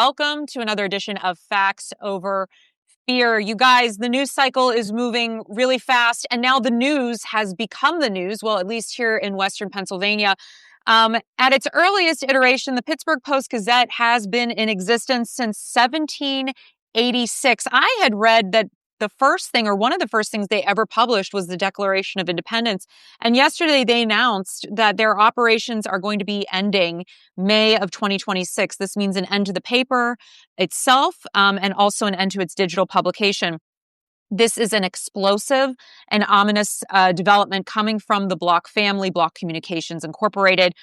Welcome to another edition of Facts Over Fear. You guys, the news cycle is moving really fast, and now the news has become the news, well, at least here in Western Pennsylvania. At its earliest iteration, the Pittsburgh Post-Gazette has been in existence since 1786. I had read that the first thing, or one of the first things they ever published, was the Declaration of Independence. And yesterday they announced that their operations are going to be ending May of 2026. This means an end to the paper itself, and also an end to its digital publication. This is an explosive and ominous development coming from the Block family, Block Communications Incorporated,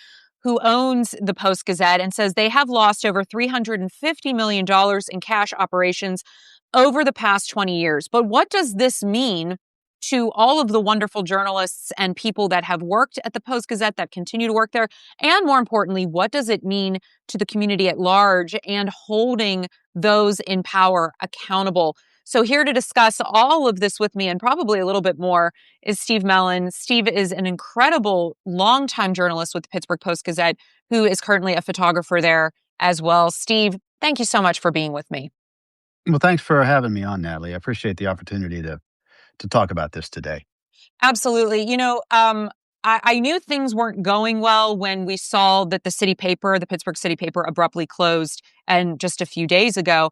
who owns the Post-Gazette, and says they have lost over $350 million in cash operations over the past 20 years. But what does this mean to all of the wonderful journalists and people that have worked at the Post-Gazette, that continue to work there? And more importantly, what does it mean to the community at large and holding those in power accountable? So here to discuss all of this with me, and probably a little bit more, is Steve Mellon. Steve is an incredible longtime journalist with the Pittsburgh Post-Gazette, who is currently a photographer there as well. Steve, thank you so much for being with me. Well, thanks for having me on, Natalie. I appreciate the opportunity to talk about this today. Absolutely. I knew things weren't going well when we saw that the city paper, the Pittsburgh City Paper, abruptly closed, and just a few days ago,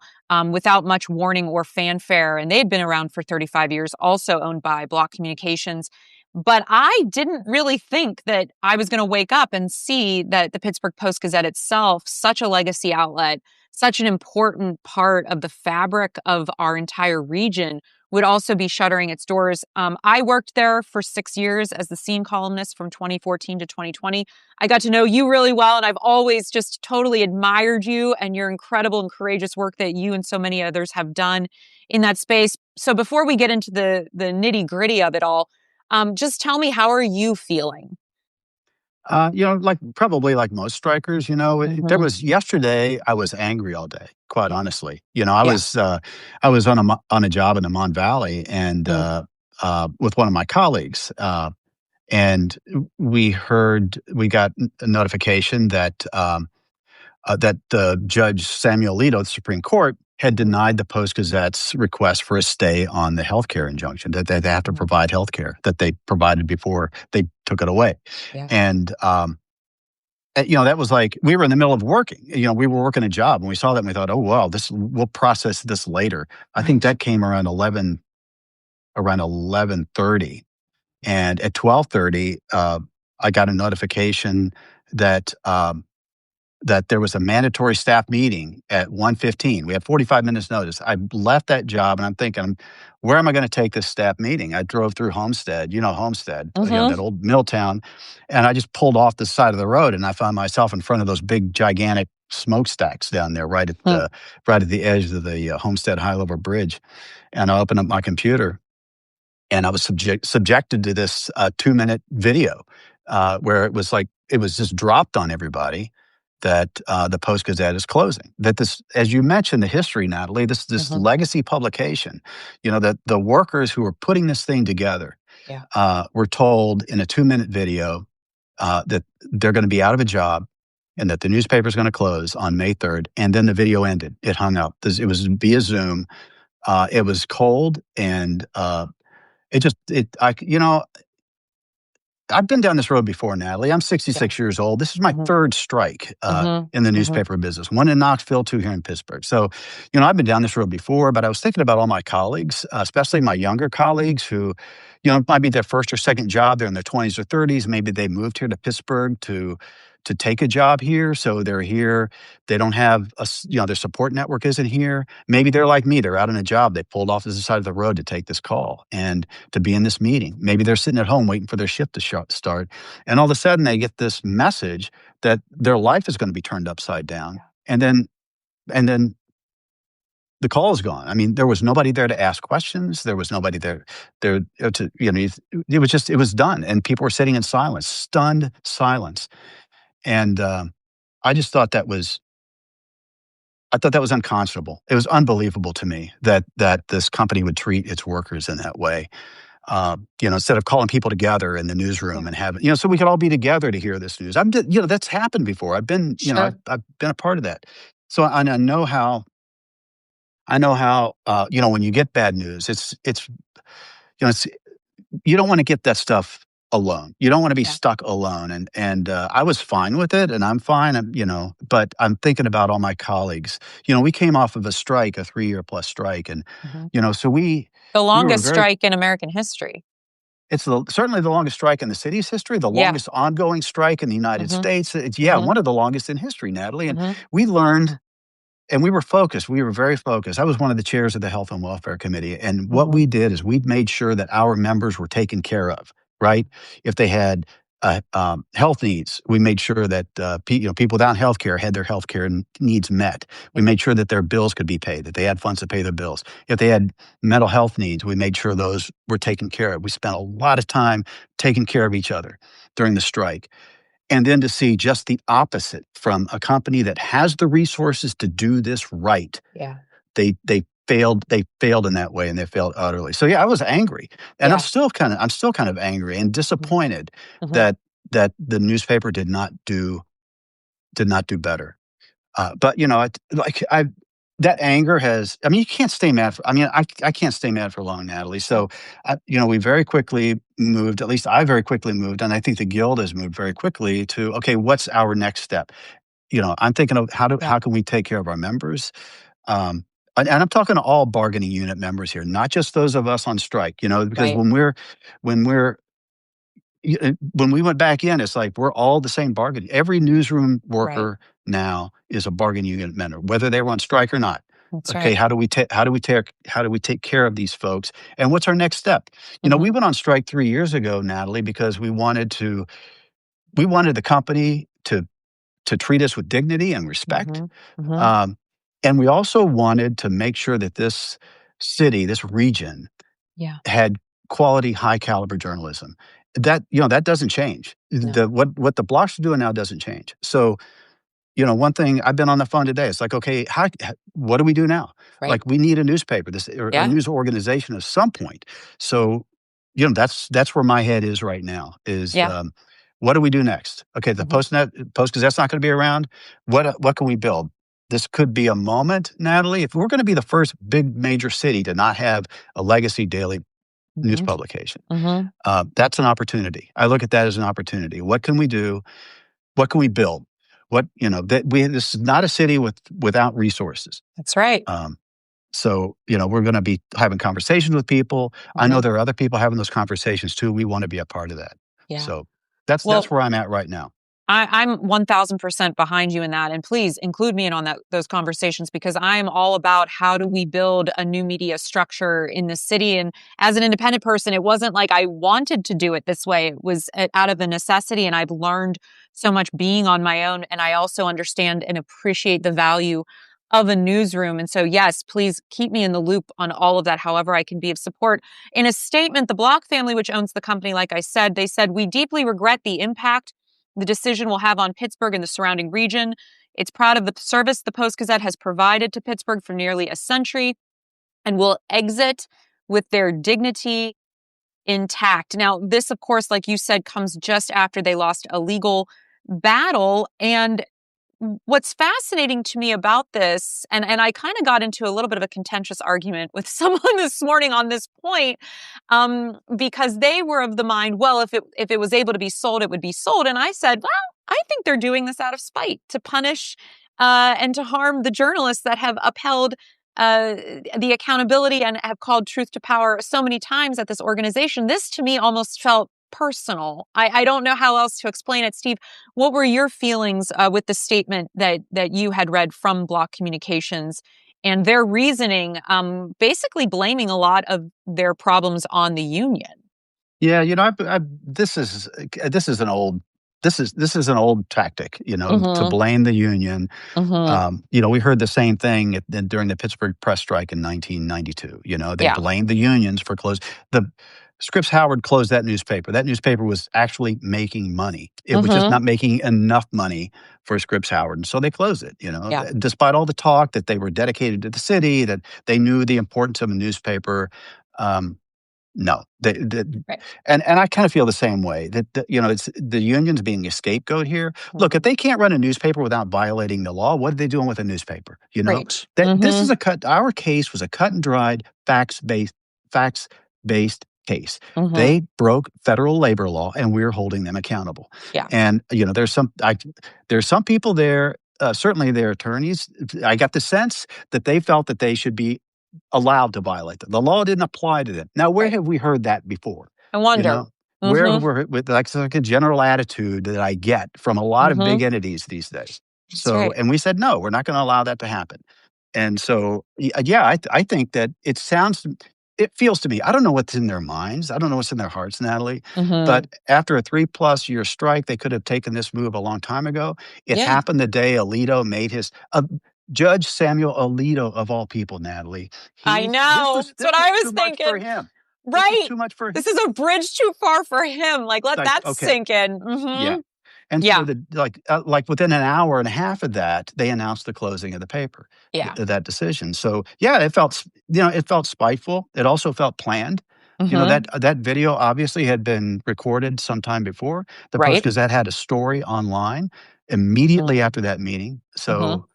without much warning or fanfare. And they had been around for 35 years, also owned by Block Communications. But I didn't really think that I was going to wake up and see that the Pittsburgh Post-Gazette itself, such a legacy outlet, such an important part of the fabric of our entire region, would also be shuttering its doors. I worked there for 6 years as the scene columnist from 2014 to 2020. I got to know you really well, and I've always just totally admired you and your incredible and courageous work that you and so many others have done in that space. So before we get into the nitty-gritty of it all, just tell me, how are you feeling? Probably like most strikers, there was yesterday, I was angry all day, quite honestly. I was on a job in the Mon Valley and with one of my colleagues, and we got a notification that Judge Samuel Alito of the Supreme Court had denied the Post-Gazette's request for a stay on the healthcare injunction, that they have to provide healthcare that they provided before they took it away. Yeah. And, that was like, we were in the middle of working. We were working a job, and we saw that and we thought, oh, wow, we'll process this later. I think that came around 11:30. And at 12:30, I got a notification that there was a mandatory staff meeting at 1:15. We had 45 minutes notice. I left that job, and I'm thinking, where am I going to take this staff meeting? I drove through Homestead, Homestead, that old mill town, and I just pulled off the side of the road, and I found myself in front of those big, gigantic smokestacks down there, right at the edge of the Homestead High-Level Bridge. And I opened up my computer, and I was subjected to this 2-minute video where it was just dropped on everybody that the Post-Gazette is closing. That this, as you mentioned, the history, Natalie, this legacy publication, that the workers who were putting this thing together were told in a 2-minute video that they're going to be out of a job and that the newspaper is going to close on May 3rd. And then the video ended. It hung up. It was via Zoom. It was cold, and I've been down this road before, Natalie. I'm 66 years old. This is my third strike in the newspaper business, one in Knoxville, 2 here in Pittsburgh. So, I've been down this road before, but I was thinking about all my colleagues, especially my younger colleagues who, it might be their first or second job. They're in their 20s or 30s. Maybe they moved here to Pittsburgh to take a job here. So they're here. They don't have their support network isn't here. Maybe they're like me. They're out on a job. They pulled off to the side of the road to take this call and to be in this meeting. Maybe they're sitting at home waiting for their shift to start. And all of a sudden they get this message that their life is going to be turned upside down. And then the call is gone. I mean, there was nobody there to ask questions. There was nobody there to, it was done. And people were sitting in silence, stunned silence. And I just thought that was unconscionable. It was unbelievable to me that this company would treat its workers in that way. Instead of calling people together in the newsroom and having, so we could all be together to hear this news. That's happened before. I've been, I've been a part of that. So I know how when you get bad news, it's you don't want to get that stuff alone. You don't want to be Yeah. stuck alone. And I was fine with it, and I'm fine. But I'm thinking about all my colleagues. We came off of a strike, a 3-year plus strike, and Mhm. so The we were longest very. strike in American history. It's certainly the longest strike in the city's history, the Yeah. longest ongoing strike in the United Mhm. States. It's, yeah, Mhm. one of the longest in history, Natalie. And Mhm. we learned and we were focused. We were very focused. I was one of the chairs of the Health and Welfare Committee. And what Mhm. we did is we made sure that our members were taken care of, right? If they had health needs, we made sure that people without health care had their health care needs met. We Yeah. made sure that their bills could be paid, that they had funds to pay their bills. If they had mental health needs, we made sure those were taken care of. We spent a lot of time taking care of each other during the strike. And then to see just the opposite from a company that has the resources to do this right, Yeah. they failed in that way, and they failed utterly. So yeah, I was angry, and Yeah. I'm still kind of angry and Mhm. disappointed Mhm. that the newspaper did not do better. But I that anger has. I mean, you can't stay mad. I can't stay mad for long, Natalie. So, we very quickly moved. At least I very quickly moved, and I think the guild has moved very quickly to, okay, what's our next step? I'm thinking of Yeah. how can we take care of our members. Um, and I'm talking to all bargaining unit members here, not just those of us on strike. Because Right. when when we went back in, it's like we're all the same bargaining. Every newsroom Right. worker now is a bargaining unit member, whether they were on strike or not. That's Okay, right. how do we take care of these folks, and what's our next step? We Mhm. went on strike 3 years ago, Natalie, because we wanted the company to treat us with dignity and respect, Mhm. Mhm. um, and we also wanted to make sure that this city, this region, Yeah. had quality, high caliber journalism. That doesn't change. No. What the blocks are doing now doesn't change. So, one thing I've been on the phone today, it's like, okay, what do we do now? Right. Like, we need a newspaper, this or a Yeah. news organization at some point. So, that's where my head is right now. Is Yeah. what do we do next? Okay, the Mhm. Post Gazette's not going to be around. What can we build? This could be a moment, Natalie. If we're going to be the first big major city to not have a legacy daily news Mhm. publication, Mhm. that's an opportunity. I look at that as an opportunity. What can we do? What can we build? This is not a city without resources. That's right. Um, so, we're going to be having conversations with people. I know Mhm. there are other people having those conversations too. We want to be a part of that. Yeah. So that's Well, where I'm at right now. I'm 1000% behind you in that. And please include me in on those conversations because I am all about how do we build a new media structure in the city. And as an independent person, it wasn't like I wanted to do it this way. It was out of a necessity. And I've learned so much being on my own. And I also understand and appreciate the value of a newsroom. And so, yes, please keep me in the loop on all of that, however I can be of support. In a statement, the Block family, which owns the company, like I said, they said, "We deeply regret the impact the decision will have on Pittsburgh and the surrounding region. It's proud of the service the Post-Gazette has provided to Pittsburgh for nearly a century and will exit with their dignity intact." Now, this, of course, like you said, comes just after they lost a legal battle. And what's fascinating to me about this, and I kind of got into a little bit of a contentious argument with someone this morning on this point, because they were of the mind, well, if it was able to be sold, it would be sold. And I said, well, I think they're doing this out of spite to punish and to harm the journalists that have upheld uh, the accountability and have called truth to power so many times at this organization. This to me almost felt personal. I don't know how else to explain it. Steve, what were your feelings with the statement that you had read from Block Communications and their reasoning, basically blaming a lot of their problems on the union? Yeah, this is an old this is an old tactic, to Mm-hmm. blame the union. Mm-hmm. We heard the same thing during the Pittsburgh press strike in 1992. They Yeah. blamed the unions for close. The Scripps Howard closed that newspaper. That newspaper was actually making money. It was just Mm-hmm. not making enough money for Scripps Howard, and so they closed it. Yeah. Despite all the talk that they were dedicated to the city, that they knew the importance of a newspaper. Um, No, Right. and I kind of feel the same way that it's the unions being a scapegoat here. Look, if Mhm. they can't run a newspaper without violating the law, what are they doing with a newspaper? Right. That this is Mhm. a cut. Our case was a cut and dried facts based case. Mhm. They broke federal labor law, and we're holding them accountable. Yeah. And there's some people there. Certainly, their attorneys. I got the sense that they felt that they should be allowed to violate them. The law didn't apply to them. Now, where Right. have we heard that before? I You wonder. know, where have Mhm. we heard with it's like a general attitude that I get from a lot of big Mhm. entities these days. That's So, right. and we said no, we're not going to allow that to happen. And so, yeah, I think that it feels to me. I don't know what's in their minds. I don't know what's in their hearts, Natalie. But Mhm. after a 3+ year strike, they could have taken this move a long time ago. It Yeah. happened the day Alito made his. Judge Samuel Alito of all people, Natalie. I He know. That's this what was I was too much for thinking. him. This was Right. too much for him. This is a bridge too far for him. Like, let Like, that okay, sink in. yeah. Mhm. And so Yeah. like within an hour and a half of that, they announced the closing of the paper, Yeah. that decision. So yeah, it felt spiteful. It also felt planned. Mhm. That video obviously had been recorded sometime before. The Post Right. Gazette had a story online immediately Mhm. after that meeting. Mhm. So,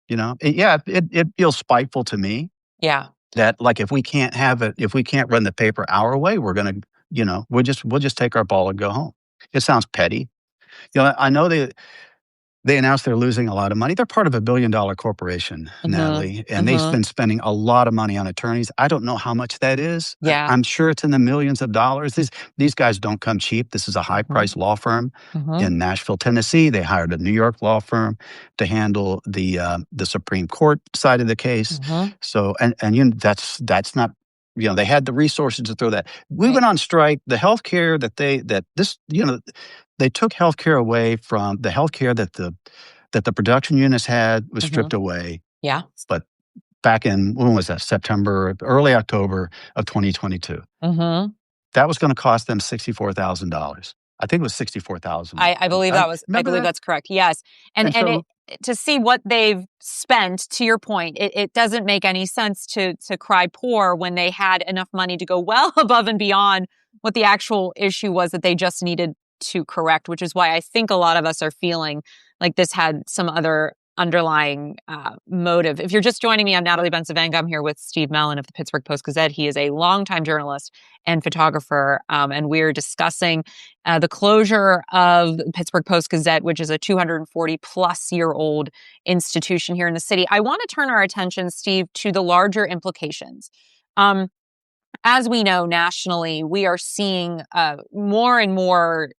yeah, it feels spiteful to me. Yeah. That, like, if we can't run the paper our way, we're gonna, we'll just take our ball and go home. It sounds petty. I know they announced they're losing a lot of money. They're part of a billion-dollar corporation, Mhm. Natalie, and they've Mhm. been spending a lot of money on attorneys. I don't know how much that is. Yeah. I'm sure it's in the millions of dollars. These guys don't come cheap. This is a Mhm. high-priced law firm Mhm. in Nashville, Tennessee. They hired a New York law firm to handle the Supreme Court side of the case. Mhm. So, and that's not, they had the resources to throw that. We Right. went on strike. The healthcare they took healthcare away from the healthcare that the production units had was Mhm. stripped away. Yeah. But back in, when was that? September, early October of 2022. Mhm. That was going to cost them $64,000. I think it was 64,000. I believe I Remember believe that? that's correct. Yes. And And it so, to see what they've spent, to your point, it doesn't make any sense to cry poor when they had enough money to go well above and beyond what the actual issue was that they just needed to correct, which is why I think a lot of us are feeling like this had some other underlying motive. If you're just joining me, I'm Natalie Bencavanga. I'm here with Steve Mellon of the Pittsburgh Post-Gazette. He is a longtime journalist and photographer, and we're discussing the closure of the Pittsburgh Post-Gazette, which is a 240-plus-year-old institution here in the city. I want to turn our attention, Steve, to the larger implications. Um, as we know nationally, we are seeing more and more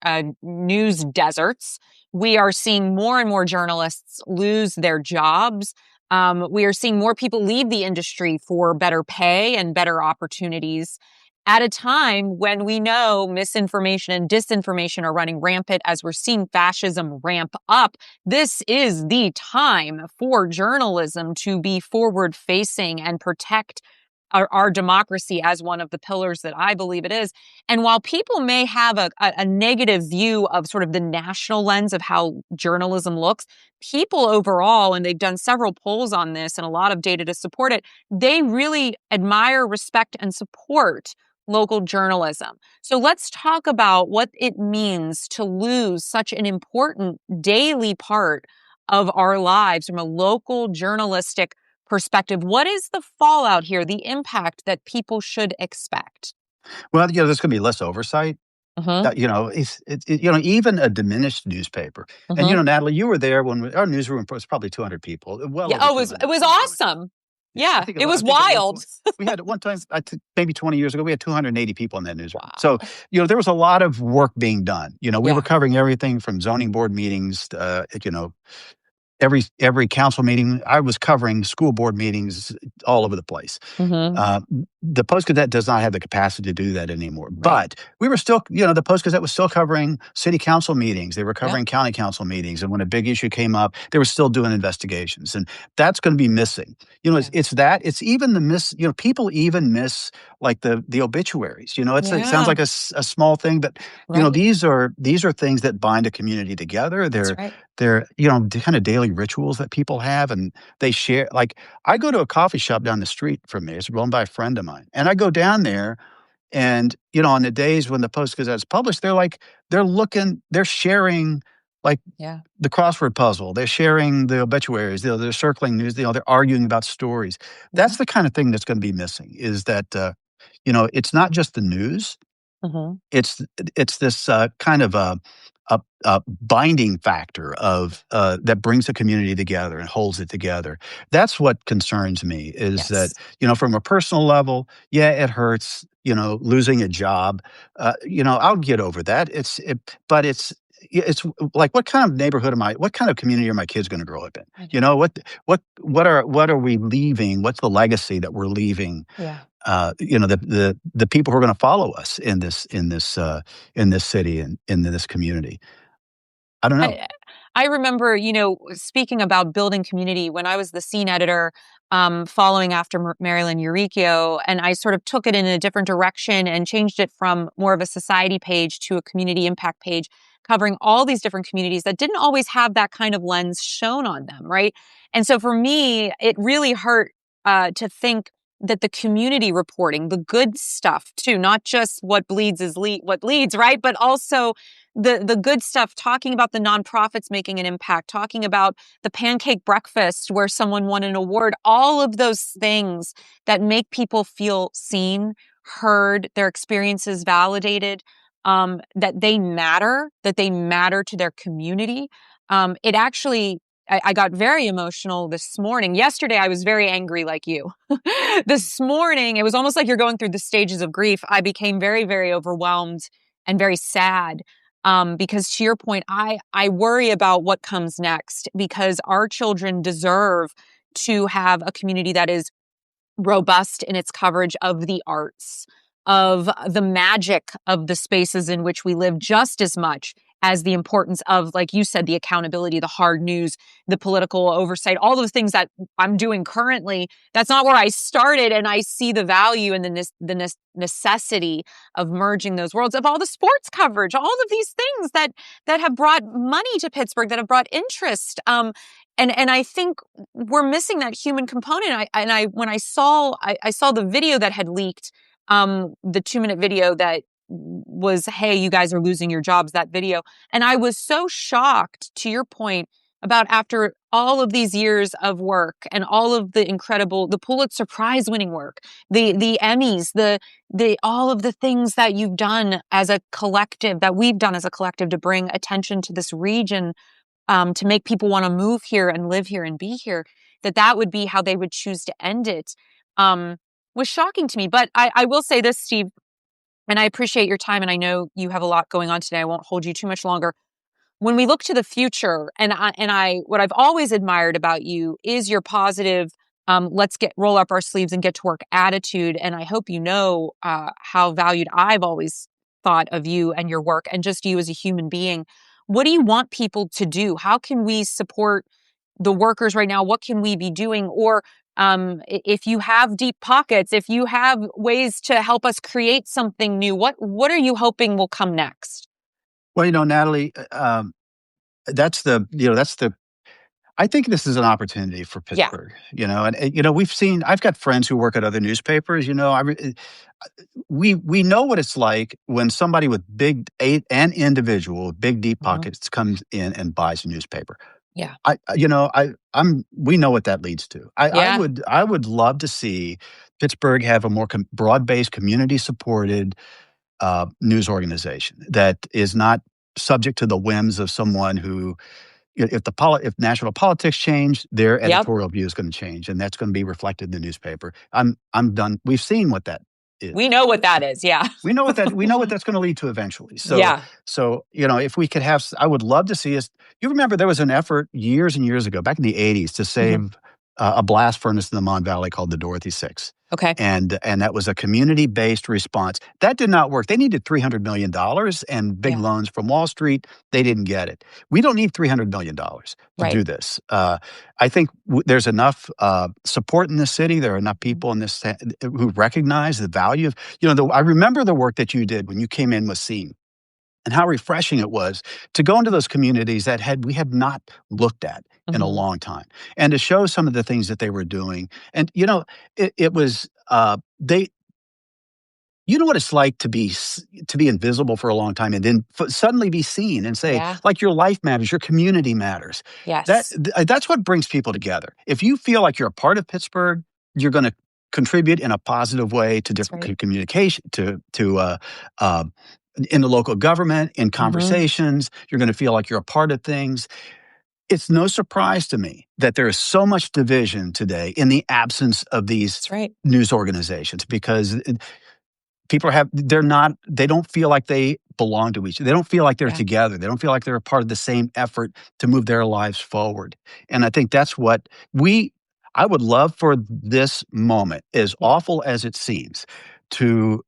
news deserts. We are seeing more and more journalists lose their jobs. We are seeing more people leave the industry for better pay and better opportunities at a time when we know misinformation and disinformation are running rampant as we're seeing fascism ramp up. This is the time for journalism to be forward facing and protect our democracy as one of the pillars that I believe it is. And while people may have a negative view of sort of the national lens of how journalism looks, people overall, and they've done several polls on this and a lot of data to support it, they really admire, respect, and support local journalism. So let's talk about what it means to lose such an important daily part of our lives from a local journalistic perspective. What is the fallout here, the impact that people should expect? well, there's going to be less oversight. Mhm. Even a diminished newspaper. And, Mhm. Natalie, you were there when our newsroom was probably 200 people, well Yeah, over oh, it was 200 people. awesome. Yeah, Yeah, it I was think at one wild. point we had at one time, maybe 20 years ago, we had 280 people in that newsroom. So, Wow. there was a lot of work being done. We were Yeah. covering everything from zoning board meetings, every council meeting. I was covering school board meetings all over the place. Mhm. The Post Gazette does not have the capacity to do that anymore. Right. But we were still, the Post Gazette was still covering city council meetings. They were Yep. covering county council meetings. And when a big issue came up, they were still doing investigations. And that's going to be missing. Yeah. It's even the miss, people even miss like the obituaries. It sounds Yeah. like a small thing, but, Right. these are things that bind a community together. That's right. They're, the kind of daily rituals that people have, and they share. Like, I go to a coffee shop down the street from me. It's run by a friend of mine, and I go down there, And, on the days when the Post-Gazette is published, they're sharing, like, Yeah. the crossword puzzle. They're sharing the obituaries. They're circling news. They're arguing about stories. Mhm. That's the kind of thing that's gonna be missing is that, it's not just the news. Mhm. It's it's this, kind of a binding factor of, that brings the community together and holds it together. That's what concerns me is that, Yes. from a personal level, yeah, it hurts, losing a job. I'll get over that. But it's like, what kind of community are my kids gonna grow up in? I know. What are we leaving? What's the legacy that we're leaving, Yeah. the people who are gonna follow us in this city and in this community. I don't know. I I remember, speaking about building community when I was the scene editor, following after Marilyn Eurechio, and I sort of took it in a different direction and changed it from more of a society page to a community impact page, covering all these different communities that didn't always have that kind of lens shown on them, right? And so for me, it really hurt to think that the community reporting, the good stuff too, not just what bleeds is what leads, right? But also the good stuff, talking about the nonprofits making an impact, talking about the pancake breakfast where someone won an award, all of those things that make people feel seen, heard, their experiences validated, that they matter to their community. It actually, I got very emotional this morning. Yesterday, I was very angry like you. This morning, it was almost like you're going through the stages of grief. I became very, very overwhelmed and very sad, because to your point, I worry about what comes next because our children deserve to have a community that is robust in its coverage of the arts, of the magic of the spaces in which we live, just as much as the importance of, like you said, the accountability, the hard news, the political oversight, all those things that I'm doing currently. That's not where I started. And I see the value and the necessity of merging those worlds, of all the sports coverage, all of these things that have brought money to Pittsburgh, that have brought interest. And I think we're missing that human component. When I saw the video that had leaked, the 2-minute video that was, "Hey, you guys are losing your jobs," that video. And I was so shocked, to your point, about after all of these years of work and all of the Pulitzer Prize winning work, the Emmys, the all of the things that you've done as a collective, that we've done as a collective to bring attention to this region, to make people want to move here and live here and be here, that would be how they would choose to end it, um, was shocking to me. But I will say this, Steve, and I appreciate your time, and I know you have a lot going on today. I won't hold you too much longer. When we look to the future, what I've always admired about you is your positive, let's roll up our sleeves and get to work attitude. And I hope you know how valued I've always thought of you and your work, and just you as a human being. What do you want people to do? How can we support the workers right now? What can we be doing? Or if you have deep pockets, if you have ways to help us create something new, what are you hoping will come next? Well, Natalie, that's the I think this is an opportunity for Yeah. Pittsburgh, and I've got friends who work at other newspapers, we know what it's like when somebody with an individual with big deep Mhm. pockets comes in and buys a newspaper. Yeah. We know what that leads to. Yeah. I would love to see Pittsburgh have a more broad-based, community-supported, news organization that is not subject to the whims of someone who, if national politics change, their Yep. editorial view is going to change, and that's going to be reflected in the newspaper. I'm done. We've seen what that is. We know what that is. Yeah. We know what that's gonna lead to eventually. So Yeah. so, if we could have I would love to see us. You remember there was an effort years and years ago, back in the '80s, to Mhm. save, a blast furnace in the Mon Valley called the Dorothy 6. Okay. And that was a community-based response. That did not work. They needed $300 million and big Yeah. loans from Wall Street. They didn't get it. We don't need $300 million to Right. do this. I think there's enough, support in this city. There are enough people in this who recognize the value of, I remember the work that you did when you came in with Scene, and how refreshing it was to go into those communities that we had not looked at in a Mhm. long time, and to show some of the things that they were doing. And it was, you know what it's like to be invisible for a long time and then suddenly be seen and say, Yeah. like, your life matters, your community matters. Yes. That's what brings people together. If you feel like you're a part of Pittsburgh, you're going to contribute in a positive way to That's different right. communication, uh, in the local government, in Mhm. conversations. You're going to feel like you're a part of things. It's no surprise to me that there is so much division today in the absence of these That's right. news organizations, because they don't feel like they belong to each other. They don't feel like they're Yeah. together. They don't feel like they're a part of the same effort to move their lives forward. And I think that's what we I would love for this moment, as Yeah. awful as it seems, to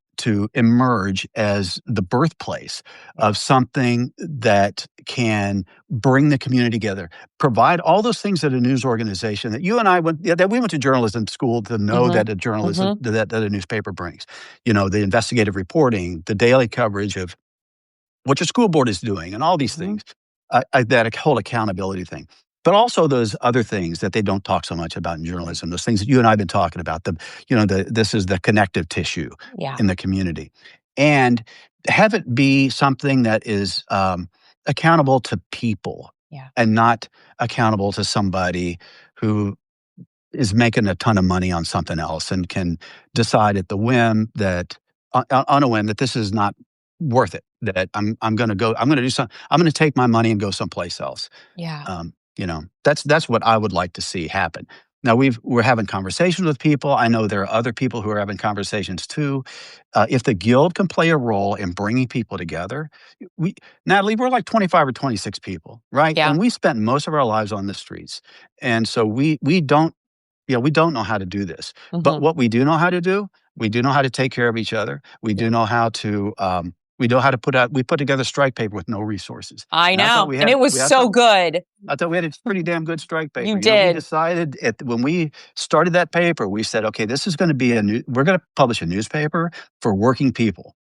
emerge as the birthplace Yeah. of something that can bring the community together, provide all those things that a news organization that you and I went yeah, that we went to journalism school to know Mhm. that a journalism Mhm. that a newspaper brings. The investigative reporting, the daily coverage of what your school board is doing, and all these Mhm. things, that whole accountability thing. But also those other things that they don't talk so much about in Right. journalism, those things that you and I have been talking about. This is the connective tissue Yeah. in the community. And have it be something that is accountable to people Yeah. and not accountable to somebody who is making a ton of money on something else and can decide at the whim that on a whim that this is not worth it. That I'm gonna do something. I'm gonna take my money and go someplace else. Yeah. That's what I would like to see happen. Now we're having conversations with people. I know there are other people who are having conversations too. If the guild can play a role in bringing people together, we Natalie, we're like 25 or 26 people, right? Yeah. And we spent most of our lives on the streets, and so we don't know how to do this. But Mhm. what we do know how to do, we do know how to take care of each other. We Yeah. do know how to we know how to we put together strike paper with no resources. I And I thought know, we and had it was we I so thought good. I thought we had a pretty damn good strike You paper. We did. decided when we started that paper, we said, okay, this is going to be we're going to publish a newspaper for working people.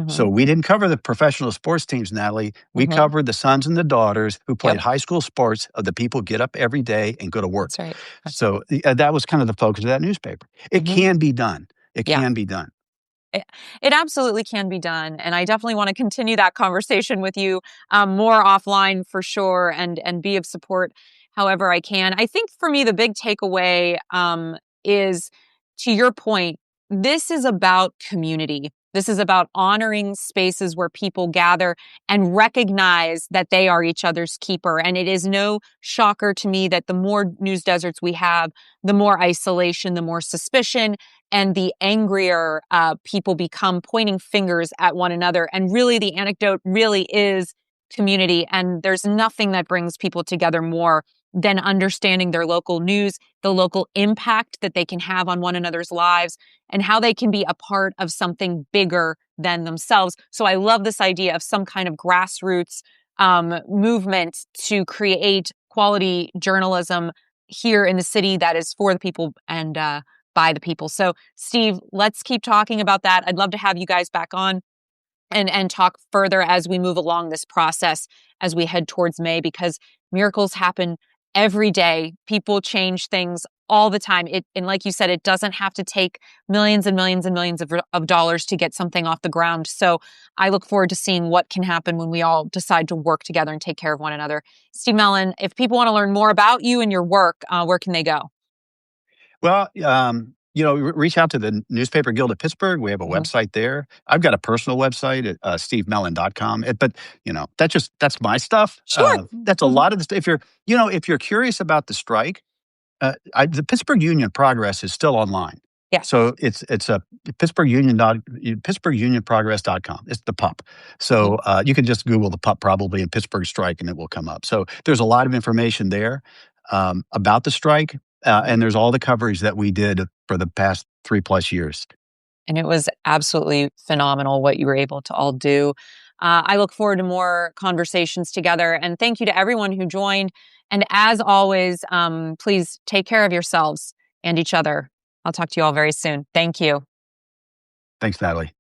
So Mhm. we didn't cover the professional sports teams, Natalie. We Mhm. covered the sons and the daughters who played Yep. high school sports of the people who get up every day and go to work. That's right. That's right. So that was kind of the focus of that newspaper. It Mhm. can be done. It Yeah. can be done. It, it absolutely can be done, and I definitely want to continue that conversation with you more offline for sure, and be of support however I can. I think for me, the big takeaway is, to your point, this is about community. This is about honoring spaces where people gather and recognize that they are each other's keeper. And it is no shocker to me that the more news deserts we have, the more isolation, the more suspicion, and the angrier people become, pointing fingers at one another. And really, the anecdote really is community. And there's nothing that brings people together more than understanding their local news, the local impact that they can have on one another's lives, and how they can be a part of something bigger than themselves. So I love this idea of some kind of grassroots movement to create quality journalism here in the city that is for the people and by the people. So, Steve, let's keep talking about that. I'd love to have you guys back on and talk further as we move along this process as we head towards May, because miracles happen every day. People change things all the time. And like you said, it doesn't have to take millions and millions and millions of dollars to get something off the ground. So I look forward to seeing what can happen when we all decide to work together and take care of one another. Steve Mellon, if people want to learn more about you and your work, where can they go? Well, reach out to the Newspaper Guild of Pittsburgh. We have a Mhm. website there. I've got a personal website at stevemellon.com. But that's my stuff. Sure. That's a Mhm. lot of the stuff. If you're curious about the strike, the Pittsburgh Union Progress is still online. Yes. So it's a PittsburghUnionProgress.com. It's the PUP. So Mhm. you can just Google the PUP probably and Pittsburgh strike and it will come up. So there's a lot of information there about the strike, and there's all the coverage that we did for the past 3+ years. And it was absolutely phenomenal what you were able to all do. I look forward to more conversations together. And thank you to everyone who joined. And as always, please take care of yourselves and each other. I'll talk to you all very soon. Thank you. Thanks, Natalie.